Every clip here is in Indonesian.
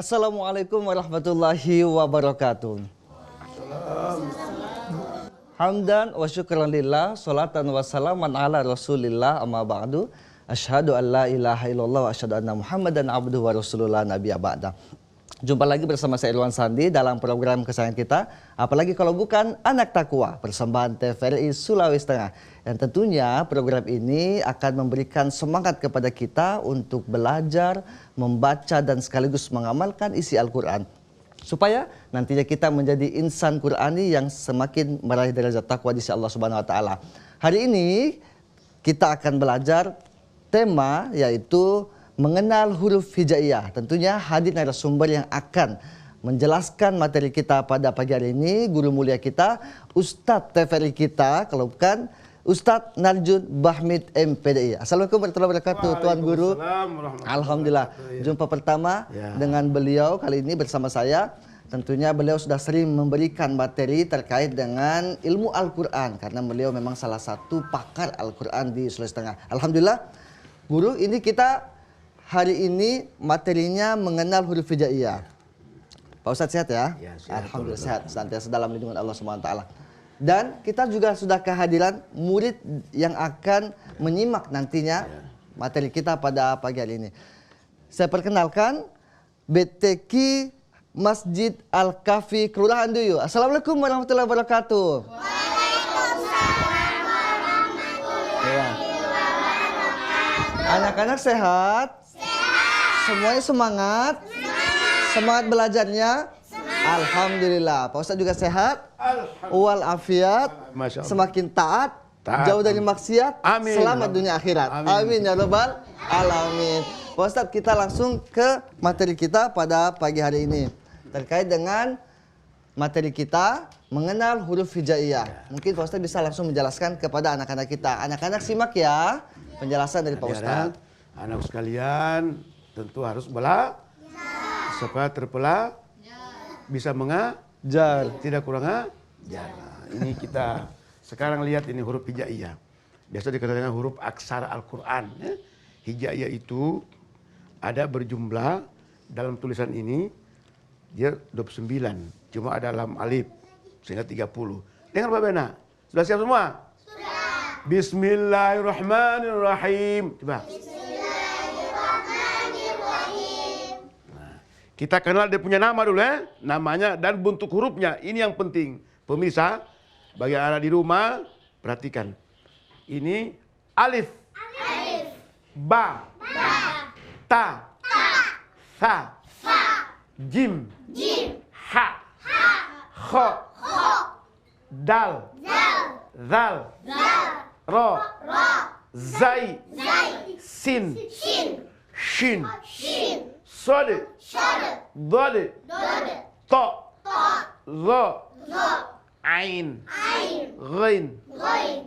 Assalamualaikum warahmatullahi wabarakatuh. Hamdan wa syukran lillah, salatan wa salaman ala rasulillah, amma ba'du. Asyhadu an la ilaha illallah wa asyhadu anna Muhammadan abduhu wa rasulullah nabiyya ba'da. Jumpa lagi bersama saya Irwan Sandi dalam program kesayangan kita, apalagi kalau bukan Anak Takwa, persembahan TVRI Sulawesi Tengah. Dan tentunya program ini akan memberikan semangat kepada kita untuk belajar, membaca dan sekaligus mengamalkan isi Al-Quran, supaya nantinya kita menjadi insan Qurani yang semakin meraih derajat takwa di sisi Allah Subhanahu wa taala. Hari ini kita akan belajar tema yaitu mengenal huruf hijaiyah. Tentunya hadir narasumber yang akan menjelaskan materi kita pada pagi hari ini, guru mulia kita, Ustadz TVRI kita, kalau bukan Ustadz Narjun Bahmid MPDI. Assalamualaikum warahmatullahi wabarakatuh, Tuan Guru. Alhamdulillah, jumpa pertama dengan beliau kali ini bersama saya. Tentunya beliau sudah sering memberikan materi terkait dengan ilmu Al-Quran, karena beliau memang salah satu pakar Al-Quran di Sulawesi Tengah. Alhamdulillah, Guru, ini kita hari ini materinya mengenal huruf hijaiyah. Pak Ustadz sehat ya? Alhamdulillah sehat, senantiasa dalam lindungan Allah Subhanahu wa taala. Dan kita juga sudah kehadiran murid yang akan menyimak nantinya materi kita pada pagi hari ini. Saya perkenalkan BTQ Masjid Al-Kafi Kelurahan Duyu. Assalamualaikum warahmatullahi wabarakatuh. Waalaikumsalam warahmatullahi wabarakatuh. Anak-anak sehat? Sehat. Semuanya semangat? Semangat belajarnya? Alhamdulillah. Pak Ustadz juga sehat? Walafiat, semakin taat, jauh dari maksiat, amin. Selamat dunia akhirat. Amin ya rabbal alamin. Pak Ustadz, kita langsung ke materi kita pada pagi hari ini terkait dengan materi kita mengenal huruf hijaiyah. Mungkin Pak Ustadz bisa langsung menjelaskan kepada anak-anak kita. Anak-anak simak ya penjelasan dari Pak Ustadz. Anak sekalian tentu harus belajar supaya terpelajar, bisa mengajar, tidak kurang ajar. Nah, ini kita sekarang lihat ini huruf hijaiyah. Biasa dikatakan huruf aksara Al-Quran. Ya. Hijaiyah itu ada berjumlah dalam tulisan ini dia 29. Cuma ada lam alif sehingga 30. Dengar Pak Bena? Sudah siap semua? Sudah. Bismillahirrahmanirrahim. Coba. Kita kenal dia punya nama dulu ya, namanya dan bentuk hurufnya. Ini yang penting. Pemirsa, bagi anak di rumah, perhatikan. Ini alif, alif. Ba, ta, sa, jim, ha, kho, dal, zal, ro, zai, sin, shin, Sode, dode, to, zo, ain, ghain,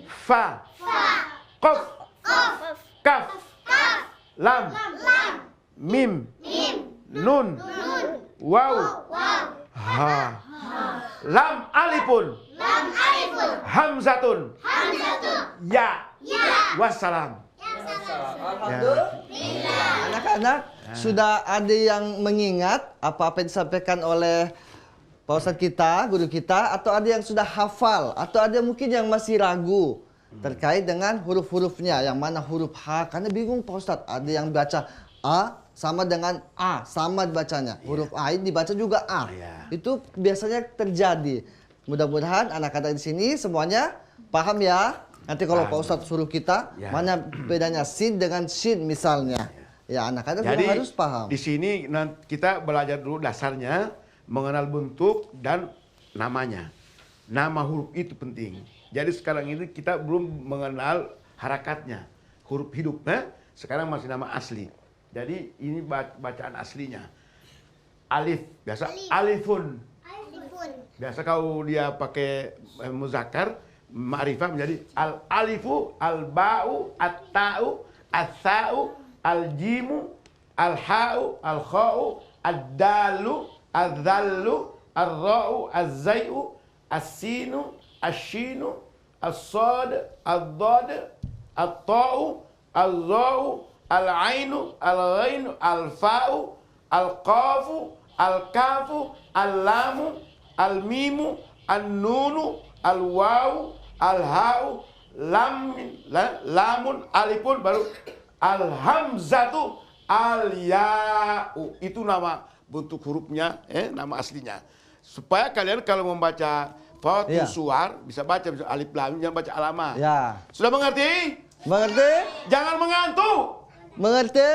fa, qaf, kaf, lam, mim, nun, waw, ha. Lam alifun, hamzatun, ya, wassalam. Alhamdulillah. Anak-anak sudah ada yang mengingat apa-apa yang disampaikan oleh Pak Ustadz kita, guru kita, atau ada yang sudah hafal, atau ada mungkin yang masih ragu terkait dengan huruf-hurufnya, yang mana huruf H, karena bingung Pak Ustadz, ada yang baca A sama dengan A, sama bacanya, huruf A ini dibaca juga A, itu biasanya terjadi. Mudah-mudahan anak-anak di sini semuanya paham ya. Nanti kalau Pak Ustadz suruh kita, mana bedanya sin dengan shin misalnya. Ya anak-anak juga harus paham. Di sini kita belajar dulu dasarnya, mengenal bentuk dan namanya. Nama huruf itu penting. Jadi sekarang ini kita belum mengenal harakatnya. Huruf hidup, sekarang masih nama asli. Jadi ini bacaan aslinya. Alif, biasa alifun. Biasa kalau dia pakai muzakkar, ma'rifah menjadi al-alifu, al-ba'u, at-ta'u, as-sa'u, al-jimu, al-ha'u, al-kha'u, ad-dalu, al-dhallu, al-ra'u, al-zai'u, as-sinu, al-shinu, al-sad, al-dad, al-ta'u, al-za'u, al-ainu, al-ghainu, al-fa'u, al-qafu, al-kafu, al-lamu, al-mimu, an-nunu, al-wawu, al-ha'u, lamun, alifun, baru al-hamzatu, al-ya'u. Itu nama bentuk hurufnya, nama aslinya. Supaya kalian kalau membaca Fawatul Suwar bisa baca alif lam, jangan baca alama. Ya. Sudah mengerti? Mengerti? Jangan mengantuk. Mengerti?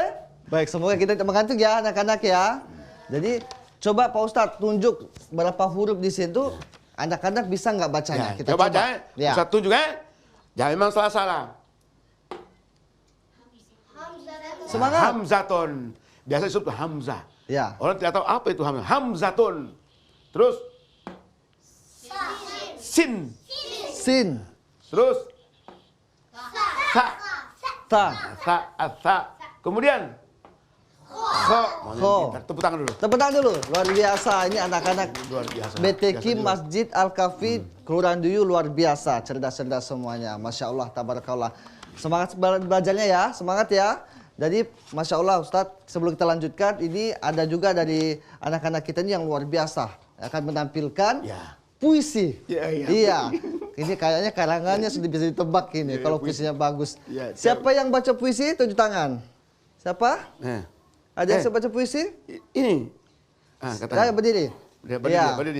Baik, semoga kita tidak mengantuk ya anak-anak ya. Jadi coba Pak Ustadz tunjuk berapa huruf di situ, anak-anak bisa nggak bacanya? Ya, Kita coba coba. baca. Ya. Ustaz tunjuk Jangan memang salah-salah. Semangat. Hamzatun. Biasa disebut Hamzah. Ya. Orang tidak tahu apa itu Hamzah. Hamzatun. Terus sin. Sin. Terus sa. Ta. Sa. Kemudian kho. Kho. Tepuk tangan dulu. Tepuk tangan dulu. Luar biasa ini anak-anak Luar biasa. BTQ Biasa juga. Masjid Al-Kafi Kelurahan Duyu luar biasa. Cerdas-cerdas semuanya. Masya Allah, tabarakallah. Semangat belajarnya ya. Semangat ya. Jadi Masya Allah Ustadz, sebelum kita lanjutkan, ini ada juga dari anak-anak kita ini yang luar biasa. Akan menampilkan puisi. Iya. Ini kayaknya karangannya sudah bisa ditebak ini kalau puisinya bagus. Siapa yang baca puisi? Tunjuk tangan. Siapa? Ada yang baca puisi? Ini. Saya berdiri.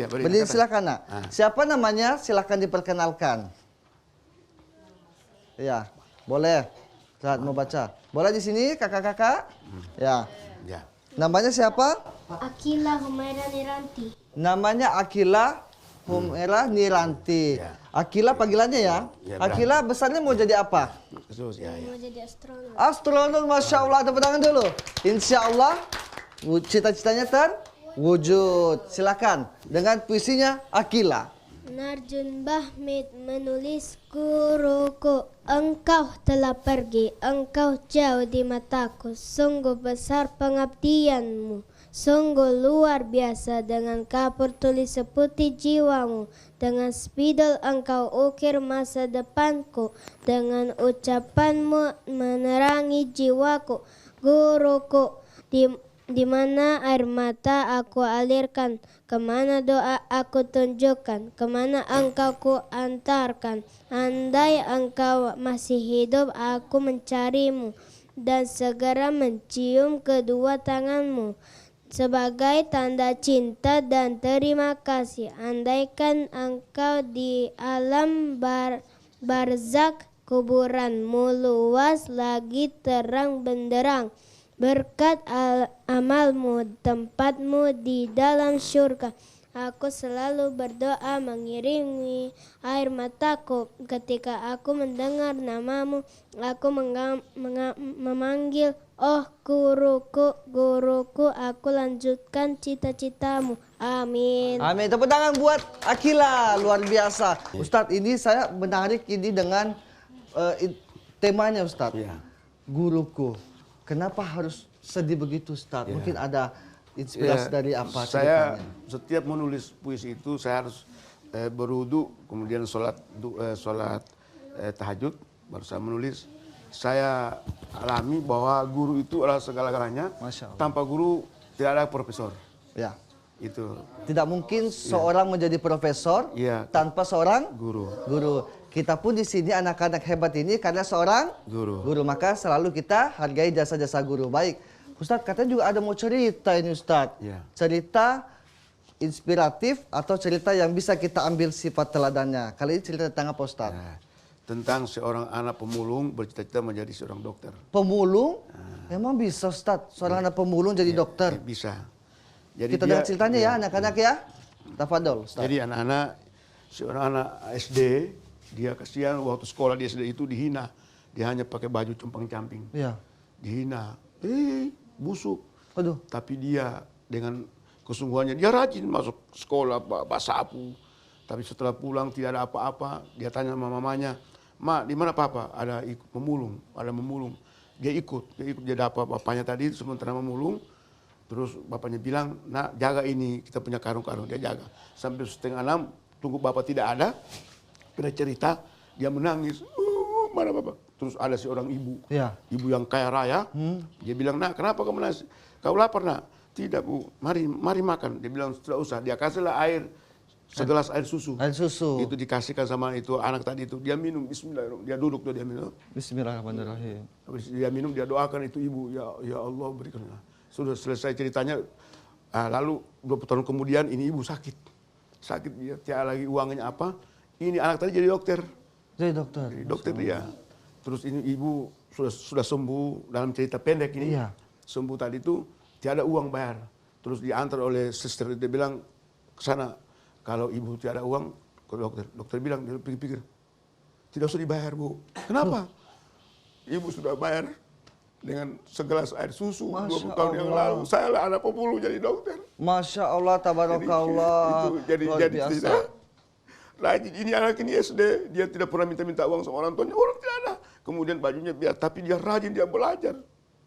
Berdiri silakan nak. Siapa namanya? Silakan diperkenalkan. Ya, boleh. Saat mau baca. Boleh di sini kakak-kakak? Ya. Namanya siapa? Akila Humaira Niranti. Namanya Akila Humaira Niranti. Akila panggilannya ya? Akila besarnya mau jadi apa? Mau jadi astronom. Astronom, Masya Allah. Tepuk tangan dulu. Insya Allah cita-citanya terwujud. Silakan dengan puisinya Akila. Narjun Bahmid menulis, guruku, engkau telah pergi, engkau jauh di mataku, sungguh besar pengabdianmu, sungguh luar biasa dengan kapur tulis seputih jiwamu, dengan spidol engkau ukir masa depanku, dengan ucapanmu menerangi jiwaku, guruku, di mana air mata aku alirkan, kemana doa aku tunjukkan, kemana engkau ku antarkan. Andai engkau masih hidup, aku mencarimu dan segera mencium kedua tanganmu sebagai tanda cinta dan terima kasih. Andaikan engkau di alam barzak, kuburanmu luas lagi terang benderang. Berkat amalmu, tempatmu di dalam syurga. Aku selalu berdoa mengiringi air mataku ketika aku mendengar namamu. Aku memanggil, oh guruku, guruku, aku lanjutkan cita-citamu. Amin. Amin. Tepuk tangan buat Akila, luar biasa. Ustadz, ini saya menarik ini dengan temanya Ustadz. Guruku. Kenapa harus sedih begitu, Ustaz? Mungkin ada inspirasi dari apa? Saya setiap menulis puisi itu saya harus berwudu, kemudian sholat tahajud, baru saya menulis. Saya alami bahwa guru itu adalah segala-galanya. Tanpa guru tidak ada profesor. Ya. Itu. Tidak mungkin seorang menjadi profesor tanpa seorang guru. Kita pun di sini anak-anak hebat ini karena seorang guru. Maka selalu kita hargai jasa-jasa guru. Baik, Ustadz katanya juga ada mau cerita ini Ustadz. Cerita inspiratif atau cerita yang bisa kita ambil sifat teladannya. Kali ini cerita tentang apa Ustadz? Tentang seorang anak pemulung bercita-cita menjadi seorang dokter. Pemulung? Emang bisa Ustadz seorang anak pemulung jadi dokter? Bisa. Jadi kita dengar ceritanya ya anak-anak ya. Tafadol Ustadz. Jadi seorang anak SD, dia kasihan waktu sekolah di SD itu dihina. Dia hanya pakai baju compang-camping. Dihina. Busuk. Aduh. Tapi dia dengan kesungguhannya, dia rajin masuk sekolah, bawa sapu. Tapi setelah pulang tidak ada apa-apa. Dia tanya sama mamanya, "Ma, di mana papa?" Ada ikut memulung, ada memulung. Dia ikut, dia dapat bapaknya tadi sementara memulung. Terus bapaknya bilang, "Nak, jaga ini, kita punya karung-karung." Dia jaga. Sampai 5:30, tunggu bapak tidak ada. Pada cerita, dia menangis. Mana bapak? Terus ada seorang ibu. Ibu yang kaya raya. Dia bilang, "Nak, kenapa kamu menangis? Kau lapar, Nak?" Tidak Bu, mari makan. Dia bilang tidak usah. Dia kasihlah air, segelas air susu. Air susu. Itu dikasihkan sama itu anak tadi itu. Dia minum, bismillahirrahmanirrahim. Dia duduk tuh, dia minum. Bismillahirrahmanirrahim. Habis dia minum, dia doakan itu ibu. Ya Allah berikanlah. Sudah selesai ceritanya. Lalu 20 tahun kemudian ini ibu sakit. Sakit dia, tiada lagi uangnya apa. Ini anak tadi jadi dokter. Jadi dokter. Jadi dokter dia. Terus ini ibu sudah sembuh dalam cerita pendek ini. Iya. Sembuh tadi itu tiada uang bayar. Terus diantar oleh suster, dia bilang ke sana. Kalau ibu tiada uang ke dokter. Dokter bilang, dia pikir-pikir. Tidak usah dibayar Bu. Kenapa? Ibu sudah bayar dengan segelas air susu 20 tahun yang lalu. Saya lah anak pemulung jadi dokter. Masya Allah, tabarakallah. Jadi biasa. Rajin, ini anak ini SD, dia tidak pernah minta uang sama orang tuanya, orang tidak ada. Kemudian bajunya biar, tapi dia rajin, dia belajar.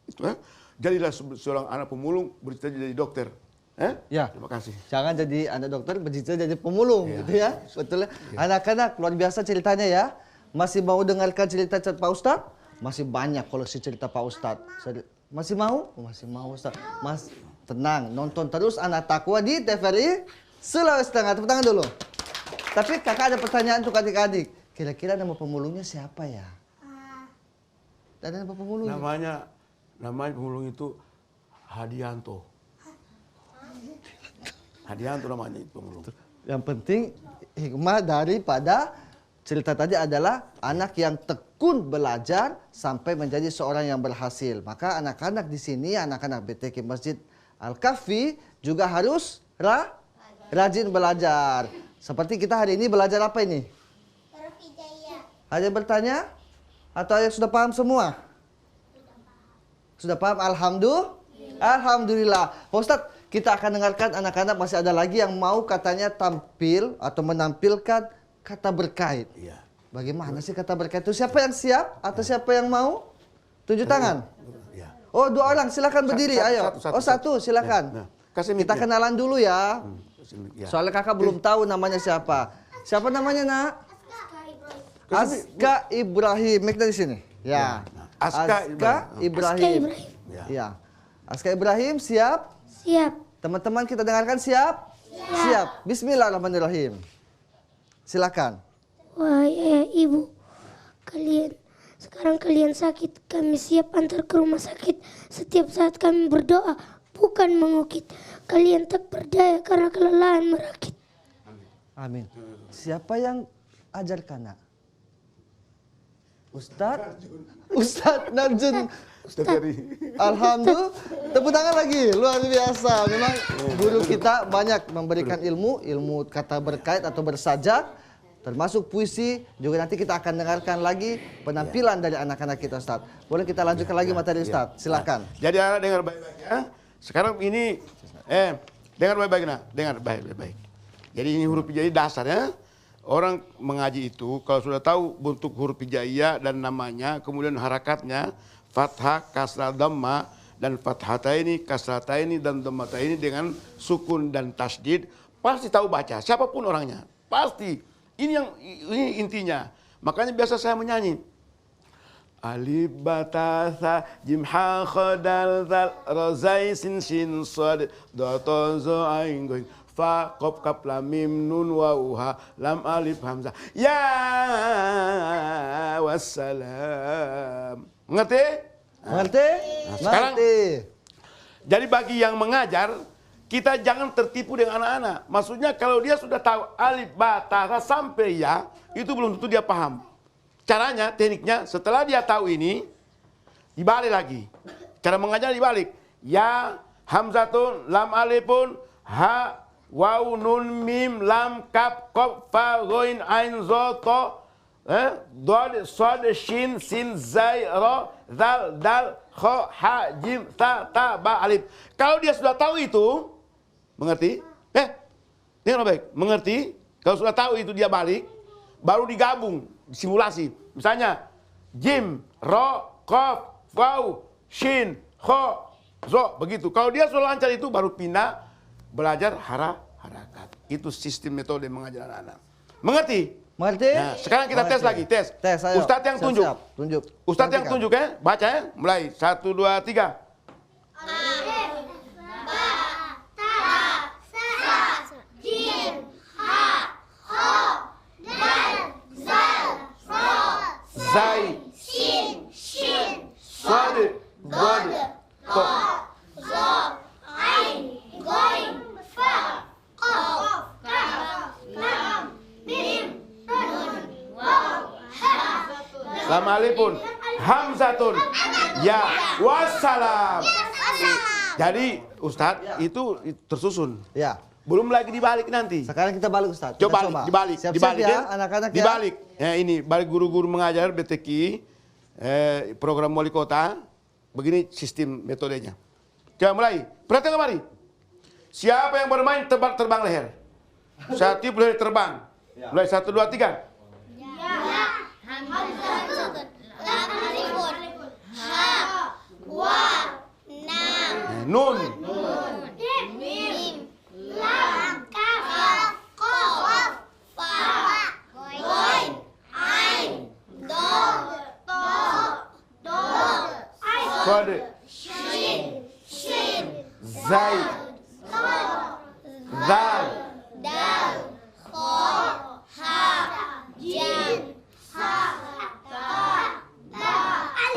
Itu, jadilah seorang anak pemulung, bercita jadi dokter. Ya. Terima kasih. Jangan jadi anak dokter, bercita jadi pemulung, gitu ya. Betul ya. Anak-anak, luar biasa ceritanya ya. Masih mau dengarkan cerita Pak Ustadz? Masih banyak koleksi cerita Pak Ustadz. Masih mau? Masih mau Ustadz. Mas, tenang, nonton terus Anak Takwa di TVRI Sulawesi Tengah. Tepuk tangan dulu. Tapi kakak ada pertanyaan untuk adik-adik. Kira-kira nama pemulungnya siapa ya? Ada nama pemulung? Namanya pemulung itu Hadianto. Hadianto namanya itu pemulung. Yang penting hikmah daripada cerita tadi adalah anak yang tekun belajar sampai menjadi seorang yang berhasil. Maka anak-anak di sini, anak-anak BTK Masjid Al-Kahfi juga harus rajin belajar. Seperti kita hari ini belajar apa ini? Huruf hijaiyah. Ada yang bertanya? Atau yang sudah paham semua? Sudah paham? Alhamdulillah. Pak Ustadz, kita akan dengarkan anak-anak, masih ada lagi yang mau katanya tampil atau menampilkan kata berkait. Iya. Bagaimana sih kata berkait itu? Siapa yang siap atau siapa yang mau? Tunjuk tangan. Iya. Oh, 2 orang, silakan berdiri. Ayo. Satu, silakan. Kasih Kita mic-nya. kenalan dulu ya. Ya. Soalnya kakak belum tahu namanya siapa. Siapa namanya, Nak? Aska Ibrahim. Mic dari sini. Ya. Aska Ibrahim. Ya. Aska Ibrahim siap? Siap. Teman-teman kita dengarkan siap? Siap. Bismillahirrahmanirrahim. Silakan. Wahai ayah ibu, sekarang kalian sakit, kami siap antar ke rumah sakit. Setiap saat kami berdoa, bukan mengukit. Kalian tak berdaya karena kelelahan merakit. Amin. Siapa yang ajarkan, Nak? Ustadz Narjun. Alhamdulillah. Tepuk tangan lagi. Luar biasa. Memang guru kita banyak memberikan ilmu kata berkait atau bersajak, termasuk puisi. Juga nanti kita akan dengarkan lagi penampilan dari anak-anak kita, Ustadz. Boleh kita lanjutkan lagi materi, Ustadz? Silakan. Jadi anak dengar baik-baik ya. Sekarang ini dengar baik-baik, Nak. Dengar baik-baik. Jadi ini huruf hijaiyah dasar ya. Orang mengaji itu kalau sudah tahu bentuk huruf hijaiyah dan namanya, kemudian harakatnya, fathah, kasrah, dhamma, dan fathataini, kasrataini, dan dhammataini dengan sukun dan tasdid, pasti tahu baca. Siapapun orangnya, pasti. Ini intinya. Makanya biasa saya menyanyi. Alif batasa jim ha khadal zal razai sin shin sad data za ain goin fa qaf kaf lam mim nun wa ha lam alif hamzah ya wassalam. Mengerti? Mengerti? Nah, sekarang Mengerti. jadi bagi yang mengajar, kita jangan tertipu dengan anak-anak. Maksudnya kalau dia sudah tahu alif ba ta sa sampai ya, itu belum tentu dia paham. Caranya, tekniknya, setelah dia tahu ini, dibalik lagi. Cara mengajar dibalik. Ya, hamzatun, lam alifun, ha, waw, nun, mim, lam, kaf, qaf, fa, ghain, ain, za, ta, dod, sod, shin, sin, zai, ra, zal, dal, kha, ha, jim, ta, ba, alif. Kalau dia sudah tahu itu, mengerti? Dengar baik, mengerti? Kalau sudah tahu itu dia balik, baru digabung. Simulasi, misalnya jim, ro, kof, waw, shin, kho, zo, begitu. Kalau dia sudah lancar itu baru pindah belajar harakat. Itu sistem metode mengajar anak-anak. Mengerti? Mengerti? Nah, sekarang kita tes lagi, tes. Ayo. Ustadz yang tunjuk. Siap. Tunjuk. Ustadz yang tunjuk ya, baca ya. Mulai 1, 2, 3. Alif, ba, Zai, Sin, Sod, God, Ko. Lam alifun, hamzatun, ya, wassalam. Jadi Ustadz itu tersusun. Ya. Belum lagi dibalik nanti. Sekarang kita balik Ustadz. Coba Kita dibalik, Siap-siap dibalik ya anak-anak ya. Dibalik. Ya ini balik guru-guru mengajar BTQ program wali kota. Begini sistem metodenya. Coba mulai. Perhatikan kembali. Siapa yang bermain terbang leher? Saya tiup leher terbang. Mulai 1, 2, 3. Nun. Kode. Zai. Zal.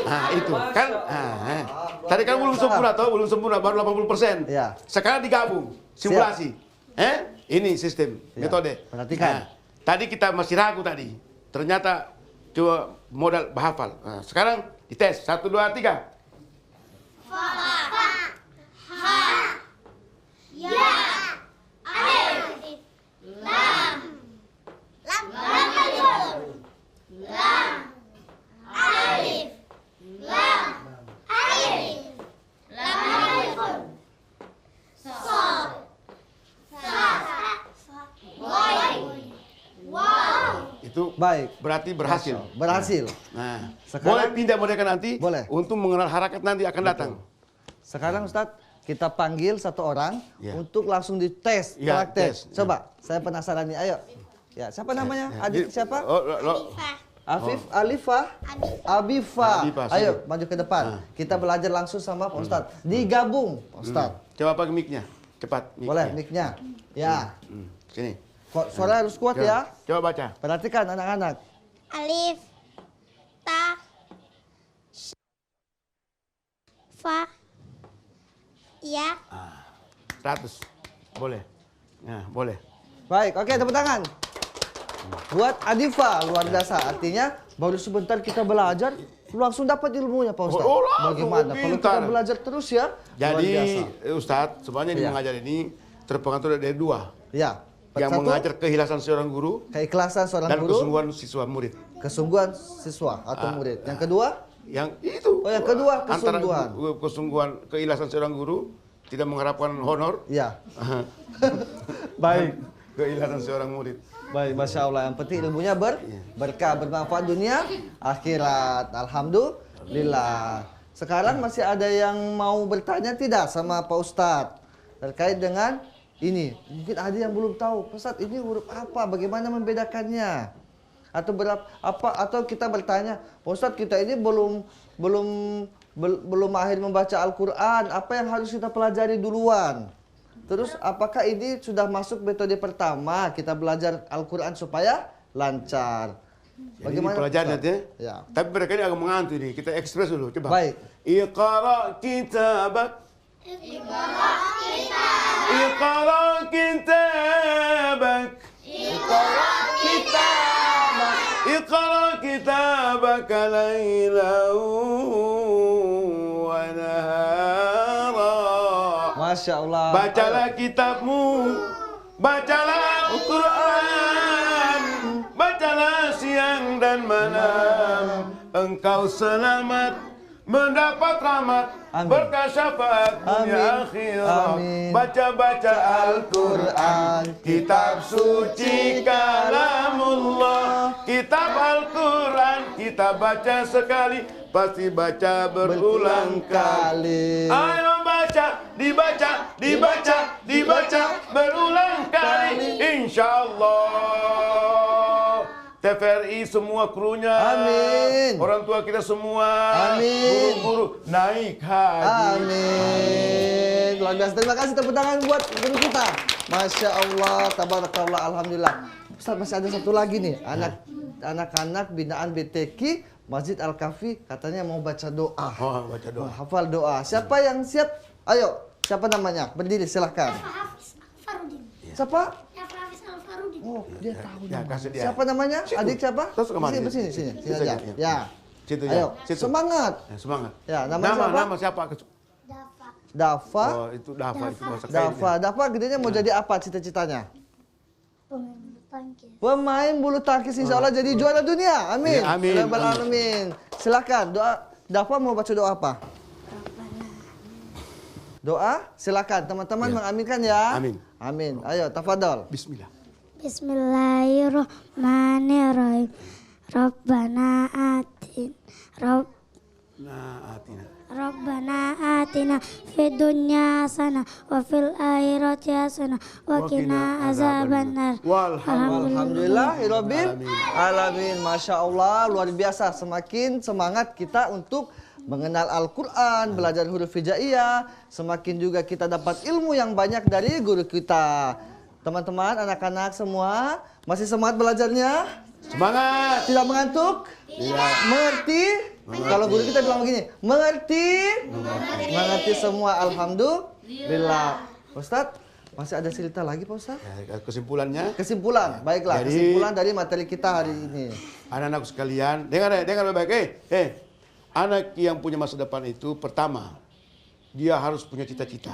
Nah itu kan, tadi kan belum sempurna toh, belum sempurna, baru 80%. Ya. Sekarang digabung, simulasi. Ini sistem, metode. Perhatikan. Nah, tadi kita masih ragu tadi, ternyata coba modal bahafal. Nah, sekarang dites, 1, 2, 3. Itu Baik. berarti berhasil. Berhasil. Nah, Sekarang- boleh pindah mereka nanti. Boleh. Untuk mengenal harakat nanti akan datang. Sekarang Ustadz, kita panggil satu orang Ya. untuk langsung dites Ya, praktek. tes. Coba, saya penasaran nih. Ayo. Ya, siapa namanya? Adik siapa? Afif, Alifa, Abifa. Abifa, Ayo, sini. maju ke depan. Kita belajar langsung sama Pak Ustadz. Digabung, Pak Ustadz. Coba pakai mic-nya. Cepat. mic-nya. Boleh, mic-nya. Ya. Sini. Suara harus kuat ya. Coba baca. Perhatikan anak-anak. Alif, ta, fa, ya. 100. Boleh. Nah, boleh. Baik, oke, tepuk tangan. Buat Adifa, luar biasa. Artinya, baru sebentar kita belajar, langsung dapat ilmunya, Pak Ustadz. Oh, langsung, Bagaimana? Kalau kita pintar. belajar terus ya, luar Jadi, biasa. Ustadz, semuanya Iya. mengajar ini terpengaruh dari dua. Ya. Yang Satu, mengajar keikhlasan seorang guru keikhlasan seorang dan guru, kesungguhan siswa murid. kesungguhan siswa atau murid. Yang kedua, Yang itu. Oh, yang kedua, Antara kesungguhan. kesungguhan, keikhlasan seorang guru, tidak mengharapkan honor. ya. Baik. Keikhlasan seorang murid. Baik, Masya Allah. Yang penting ilmunya berkah, bermanfaat dunia, akhirat. Alhamdulillah. Sekarang masih ada yang mau bertanya tidak sama Pak Ustadz terkait dengan ini? Mungkin ada yang belum tahu, Pak Ustadz ini huruf apa? Bagaimana membedakannya? Atau atau kita bertanya, Pak Ustadz kita ini belum mahir membaca Al-Quran. Apa yang harus kita pelajari duluan? Terus apakah ini sudah masuk metode pertama kita belajar Al-Quran supaya lancar? Jadi pelajaran Ustaz? nanti. Ya. Tapi mereka ini agak mengantuk nih. Kita ekspres dulu. Coba. Baik. Iqra kitabak. Iqra kitabak. Iqra kitabak laylan wa nahara. Masya Allah. Bacalah kitabmu, bacalah Al-Quran, bacalah siang dan malam. Engkau selamat mendapat rahmat, Amin. berkah syafaat dunia Amin. akhirat. Amin. Baca-baca Al-Quran, kitab suci kalamullah. Kitab Al-Quran kita baca sekali, pasti baca berulang kali. Ayo baca, dibaca, dibaca, dibaca berulang kali. Insyaallah. TVRI semua krunya. Amin. Orang tua kita semua. Amin. Guru-guru naik haji. Amin. Luar biasa. Terima kasih tepuk tangan buat guru kita. Masya Allah, tabarakallah, alhamdulillah. Ustaz masih ada satu lagi nih, anak-anak binaan BTQ Masjid Al-Kahfi katanya mau baca doa. Oh, baca doa. Hafal doa. Siapa yang siap? Ayo, siapa namanya? Berdiri silahkan. Hafiz Al-Farudin. Siapa? Hafiz Al-Farudin. Oh, dia tahu Ya, namanya. kasih dia. Siapa namanya? Situ. Adik siapa? Terus kemana? Sini Situ aja. aja, Ya. Situ ya. Ayo, Situ. semangat. Ya, semangat. Ya, nama Siapa? Dafa. Dafa. Oh, itu Dafa. Itu bahasa Dafa. Dafa gedenya mau jadi apa cita-citanya? Pemain bulu tangkis. Pemain bulu tangkis insya Allah jadi juara dunia. Amin. Ya, amin. Ya Rabbal alamin. Silakan doa. Dafa mau baca doa apa? Doa, silakan teman-teman mengaminkan ya. Amin. Amin. Ayo, tafadhol. Bismillah. Bismillahirrahmanirrahim. Rabbana atina fid dunya hasanah wa fil akhirati hasanah wa qina azabannar. Walhamdulillahirabbil alamin. Masya Allah, luar biasa. Semakin semangat kita untuk mengenal Al-Quran, belajar huruf hijaiyah, semakin juga kita dapat ilmu yang banyak dari guru kita. Teman-teman, anak-anak semua, masih semangat belajarnya? Semangat. Tidak mengantuk? Tidak. Mengerti? Kalau guru kita bilang begini, mengerti? Mengerti semua, alhamdulillah. Ustadz, masih ada cerita lagi Pak Ustadz? Ya, kesimpulannya, Kesimpulan, baiklah. Jadi- Kesimpulan dari materi kita hari ini. anak-anak sekalian, dengar baik-baik. Anak yang punya masa depan itu pertama, dia harus punya cita-cita.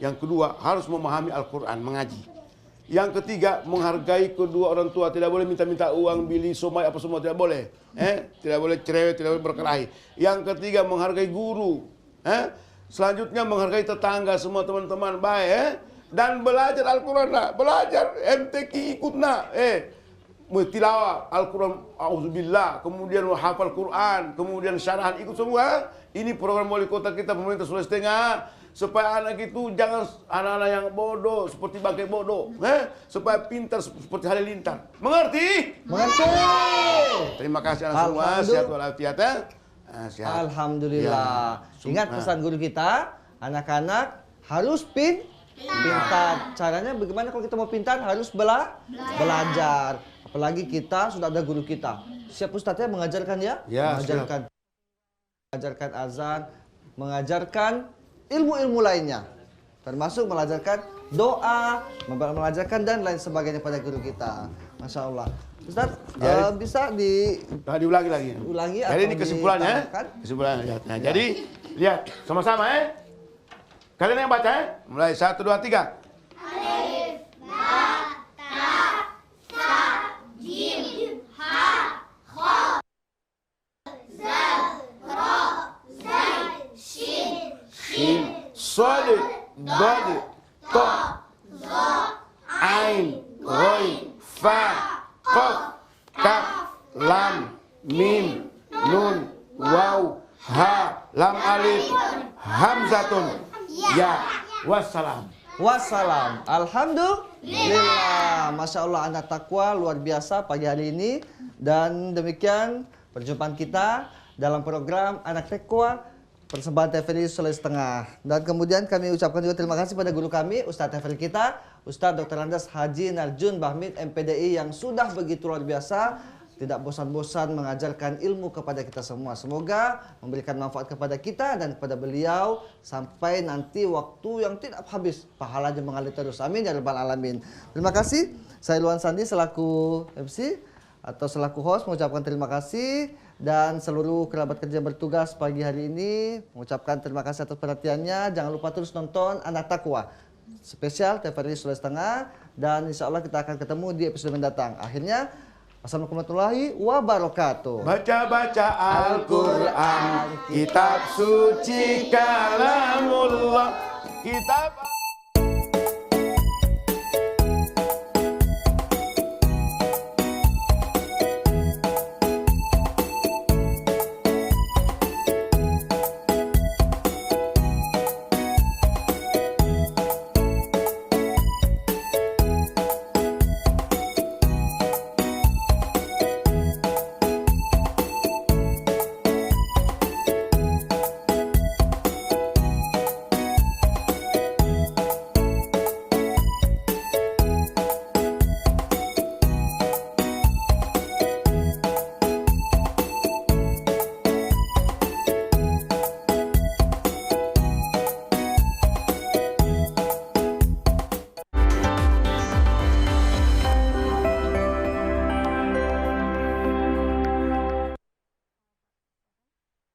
Yang kedua, harus memahami Al-Quran, mengaji. Yang ketiga, menghargai kedua orang tua. Tidak boleh minta-minta uang, beli somai, apa semua. Tidak boleh. Tidak boleh cerewet, tidak boleh berkelahi. Yang ketiga, menghargai guru. Selanjutnya, menghargai tetangga, semua teman-teman baik. Dan belajar Al-Quran lah. Belajar, MTQ ikut nak. Tilawah Al-Quran, auzubillah, kemudian hafal Quran, kemudian syarahan, ikut semua. Ini program wali kota kita, pemerintah Sulawesi Tengah, supaya anak itu jangan anak-anak yang bodoh seperti bangkai bodoh, supaya pintar seperti halilintar. Mengerti? Mengerti. Terima kasih anak semua, sehat walafiat ya. Sehat. Alhamdulillah. Ya. Ingat pesan guru kita, anak-anak harus pintar. Caranya bagaimana kalau kita mau pintar? Harus belajar. Apalagi kita sudah ada guru kita. Siap Ustadznya mengajarkan ya? Ya, mengajarkan azan, mengajarkan ilmu-ilmu lainnya. Termasuk mengajarkan doa, mengajarkan dan lain sebagainya pada guru kita. Masya Allah. Ustadz, bisa diulangi lagi. Ulangi Jadi ini kesimpulannya. Kesimpulannya. Nah, jadi lihat sama-sama Kalian yang baca Mulai 1, 2, 3. Alif, Ba, Ta, Sa, Jim, Ha, Kha, Zal, Ra, Zai, Shin, Sod, Dod, To, Zo, Ain, Roi, Fa, Qaf, Kaf, Lam, Mim, Nun, Waw, Ha, Lam Alif, Hamzatun. Ya, wassalam. Wassalam. Alhamdulillah. Masya Allah, anak takwa luar biasa pagi hari ini. Dan demikian perjumpaan kita dalam program Anak Takwa persembahan TVRI Sulawesi Tengah. Dan kemudian kami ucapkan juga terima kasih pada guru kami, Ustadz TVRI kita, Ustadz Dr. Andes Haji Narjun Bahmid MPDI yang sudah begitu luar biasa, tidak bosan-bosan mengajarkan ilmu kepada kita semua. Semoga memberikan manfaat kepada kita dan kepada beliau sampai nanti waktu yang tidak habis, pahalanya mengalir terus. Amin ya rabbal alamin. Terima kasih. Saya Luan Sandi selaku MC atau selaku host mengucapkan terima kasih, dan seluruh kerabat kerja bertugas pagi hari ini mengucapkan terima kasih atas perhatiannya. Jangan lupa terus nonton Anak Takwa spesial TVRI Sulawesi Tengah, dan insya Allah kita akan ketemu di episode mendatang. Akhirnya, Assalamualaikum warahmatullahi wabarakatuh. Baca-baca Al-Quran, kitab suci kalamullah, kitab